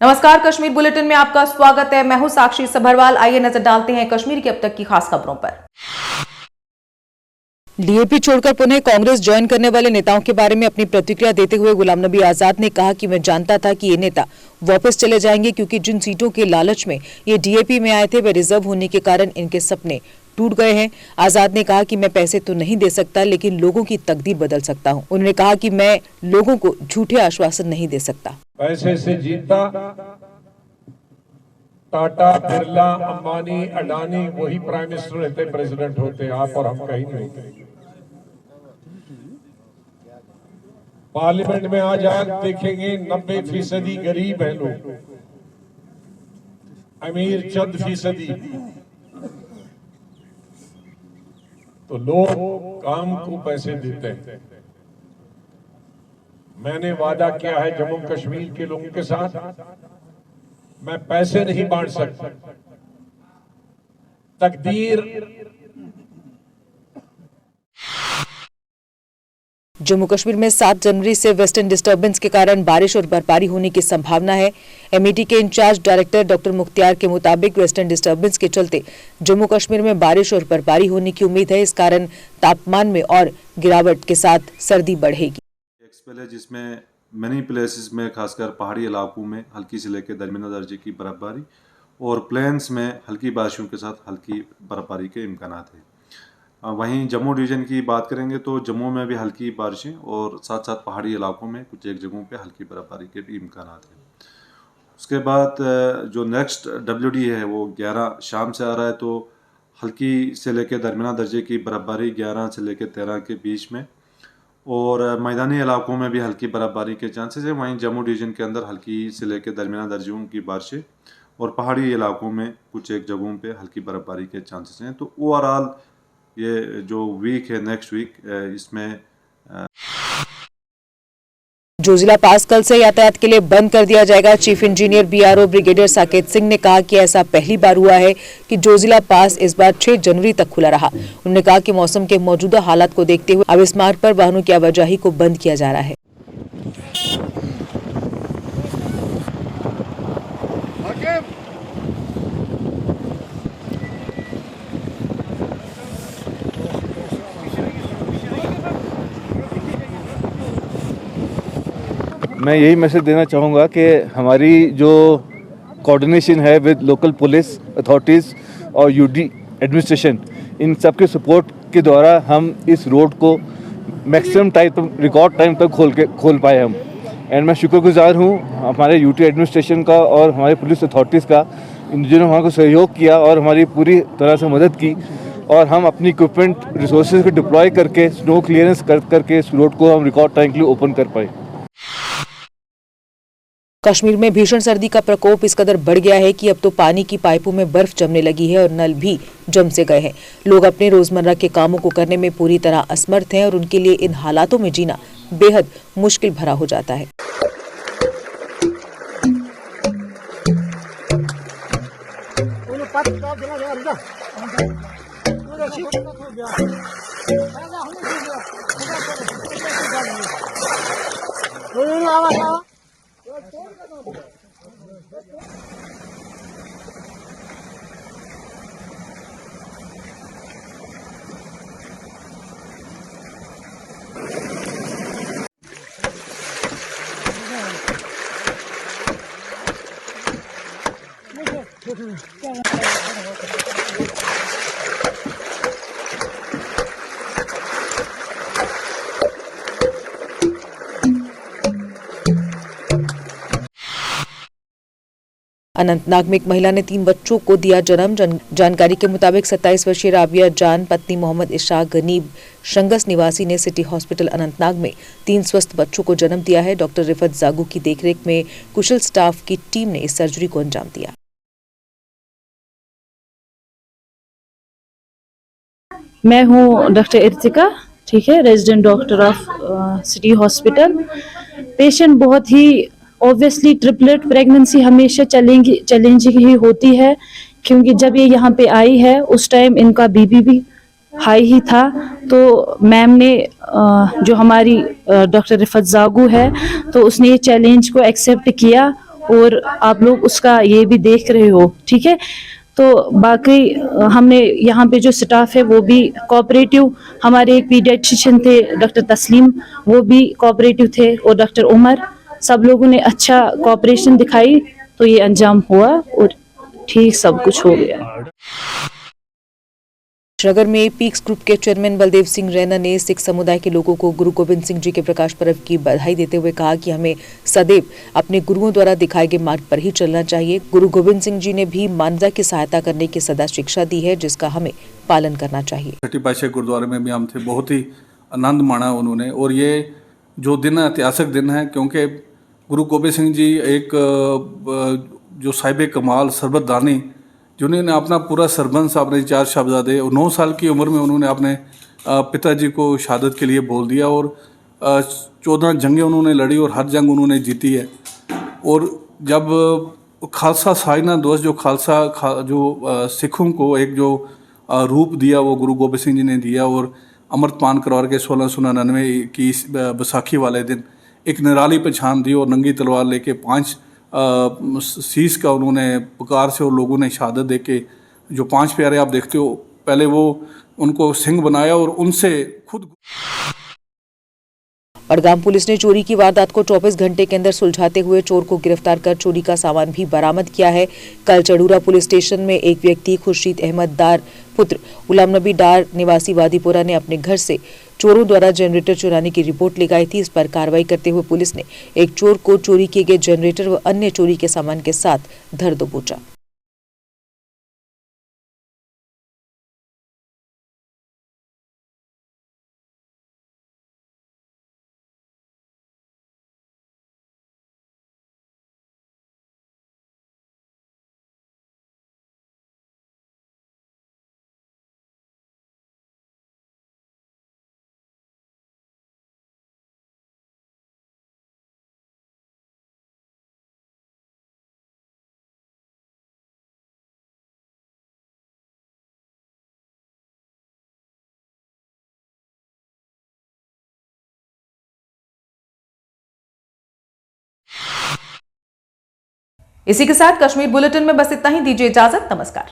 नमस्कार, कश्मीर बुलेटिन में आपका स्वागत है। मैं हूं साक्षी सभरवाल। आइए नजर डालते हैं कश्मीर की अब तक की खास खबरों पर। डीएपी छोड़कर पुनः कांग्रेस ज्वाइन करने वाले नेताओं के बारे में अपनी प्रतिक्रिया देते हुए गुलाम नबी आजाद ने कहा कि मैं जानता था कि ये नेता वापस चले जाएंगे, क्योंकि जिन सीटों के लालच में ये डीएपी में आए थे वे रिजर्व होने के कारण इनके सपने टूट गए हैं। आजाद ने कहा कि मैं पैसे तो नहीं दे सकता, लेकिन लोगों की तकदीर बदल सकता हूं। उन्होंने कहा कि मैं लोगों को झूठे आश्वासन नहीं दे सकता। पैसे से जीता टाटा, बिरला, अंबानी, अडानी वही प्राइम मिनिस्टर रहते, प्रेसिडेंट होते, आप और हम कहीं नहीं होते। पार्लियामेंट में आज देखेंगे 90% गरीब हैं लोग, अमीर चंद फीसदी। तो लोग काम को पैसे देते हैं। मैंने वादा किया है जम्मू कश्मीर के लोगों के साथ, मैं पैसे नहीं बांट सकता, तकदीर। जम्मू कश्मीर में 7 जनवरी से वेस्टर्न डिस्टर्बेंस के कारण बारिश और बर्फबारी होने की संभावना है। एमईटी के इंचार्ज डायरेक्टर डॉक्टर मुख्तियार के मुताबिक वेस्टर्न डिस्टर्बेंस के चलते जम्मू कश्मीर में बारिश और बर्फबारी होने की उम्मीद है। इस कारण तापमान में और गिरावट के साथ सर्दी बढ़ेगी। पहले जिसमें मनी प्लेसेस में खासकर पहाड़ी इलाकों में हल्की से लेकर दरमियाना दर्जे की बर्फबारी और प्लेन्स में हल्की बारिशों के साथ हल्की बर्फबारी के इम्कान हैं। वहीं जम्मू डिवीज़न की बात करेंगे तो जम्मू में भी हल्की बारिशें और साथ साथ पहाड़ी इलाकों में कुछ एक जगहों पे हल्की बर्फबारी के भी इम्कान हैं। उसके बाद जो नेक्स्ट WD है वो 11 शाम से आ रहा है, तो हल्की से लेकर दरमियाना दर्जे की बर्फबारी 11 से लेकर 13 के बीच में, और मैदानी इलाकों में भी हल्की बर्फबारी के चांसेस हैं। वहीं जम्मू डिवीज़न के अंदर हल्की से लेकर दरमियाना दर्जों की बारिशें और पहाड़ी इलाकों में कुछ एक जगहों पे हल्की बर्फबारी के चांसेस हैं। तो ओवरऑल ये जो वीक है, नेक्स्ट वीक, इसमें जोजिला पास कल से यातायात के लिए बंद कर दिया जाएगा। Chief engineer BRO brigadier Saket Singh ने कहा कि ऐसा पहली बार हुआ है कि जोजिला पास इस बार 6 जनवरी तक खुला रहा। उन्होंने कहा कि मौसम के मौजूदा हालात को देखते हुए अब इस मार्ग पर वाहनों की आवाजाही को बंद किया जा रहा है। मैं यही मैसेज देना चाहूँगा कि हमारी जो कोऑर्डिनेशन है विद लोकल पुलिस अथॉरिटीज़ और UD एडमिनिस्ट्रेशन, इन सब के सपोर्ट के द्वारा हम इस रोड को मैक्सिमम टाइम तक, रिकॉर्ड टाइम तक खोल पाए हम। एंड मैं शुक्रगुजार हूँ हमारे UT एडमिनिस्ट्रेशन का और हमारे पुलिस अथॉरिटीज़ का, जिन्होंने हमारे सहयोग किया और हमारी पूरी तरह से मदद की, और हम अपनी इक्विपमेंट रिसोर्सेज को डिप्लॉय करके स्नो क्लियरेंस करके इस रोड को हम रिकॉर्ड टाइम के लिए ओपन कर पाए। कश्मीर में भीषण सर्दी का प्रकोप इस कदर बढ़ गया है कि अब तो पानी की पाइपों में बर्फ जमने लगी है और नल भी जम से गए हैं। लोग अपने रोजमर्रा के कामों को करने में पूरी तरह असमर्थ हैं और उनके लिए इन हालातों में जीना बेहद मुश्किल भरा हो जाता है। अनंतनाग में एक महिला ने 3 बच्चों को दिया जन्म। जानकारी के मुताबिक 27 वर्षीय राबिया जान पत्नी मोहम्मद इशाक गनीब शंगस निवासी ने सिटी हॉस्पिटल अनंतनाग में 3 स्वस्थ बच्चों को जन्म दिया है। डॉक्टर रिफत जागू की देखरेख में कुशल स्टाफ की टीम ने इस सर्जरी को अंजाम दिया। मैं हूँ डॉक्टर इर्तिका, ठीक है, resident doctor of city hospital. Patient बहुत ही ऑब्वियसली ट्रिपलेट प्रेगनेंसी हमेशा चैलेंजिंग ही होती है, क्योंकि जब ये यहाँ पे आई है उस टाइम इनका बीपी भी हाई ही था। तो मैम ने जो हमारी डॉक्टर रिफत जागू है, तो उसने ये चैलेंज को एक्सेप्ट किया और आप लोग उसका ये भी देख रहे हो, ठीक है। तो बाकी हमने यहाँ पे जो स्टाफ है वो भी कोऑपरेटिव, हमारे एक पीडियाट्रिशियन थे डॉक्टर तस्लीम, वो भी कोऑपरेटिव थे, और डॉक्टर उमर, सब लोगों ने अच्छा कोऑपरेशन दिखाई, तो ये अंजाम हुआ और ठीक सब कुछ हो गया। श्रीनगर में पीक्स ग्रुप के चेयरमैन बलदेव सिंह रैना ने सिख समुदाय के लोगों को गुरु गोबिंद सिंह जी के प्रकाश पर्व की बधाई देते हुए कहा कि हमें सदैव अपने गुरुओं द्वारा दिखाए गए मार्ग पर ही चलना चाहिए। गुरु गोबिंद सिंह जी ने भी मानवता की सहायता करने की सदा शिक्षा दी है, जिसका हमें पालन करना चाहिए। छठी पातशाही गुरुद्वारे में भी हम थे, बहुत ही आनंद माना उन्होंने। और ये जो दिन ऐतिहासिक दिन है, क्योंकि गुरु गोबिंद सिंह जी एक जो साहिब कमाल सरबतदानी, जिन्होंने अपना पूरा सरबंस अपने 4 साहबजादे और 9 साल की उम्र में उन्होंने अपने पिताजी को शहादत के लिए बोल दिया, और 14 जंगें उन्होंने लड़ी और हर जंग उन्होंने जीती है। और जब खालसा साजना दिवस, जो जो सिखों को एक जो रूप दिया वो गुरु गोबिंद सिंह जी ने दिया, और अमृतपान करवा के 1699 की बैसाखी वाले दिन एक निराली पहचान दी, और नंगी तलवार लेके 5 शीश का उन्होंने पुकार से और लोगों ने शहादत दे के, जो 5 प्यारे आप देखते हो, पहले वो उनको सिंह बनाया और उनसे खुद। बड़गाम पुलिस ने चोरी की वारदात को 24 घंटे के अंदर सुलझाते हुए चोर को गिरफ्तार कर चोरी का सामान भी बरामद किया है। कल चड़ूरा पुलिस स्टेशन में एक व्यक्ति खुर्शीद अहमद डार पुत्र गुलाम नबी डार निवासी वादीपुरा ने अपने घर से चोरों द्वारा जनरेटर चुराने की रिपोर्ट लगाई थी। इस पर कार्रवाई करते हुए पुलिस ने एक चोर को चोरी किए गए जनरेटर व अन्य चोरी के सामान के साथ धर दबोचा। इसी के साथ कश्मीर बुलेटिन में बस इतना ही। दीजिए इजाजत। नमस्कार।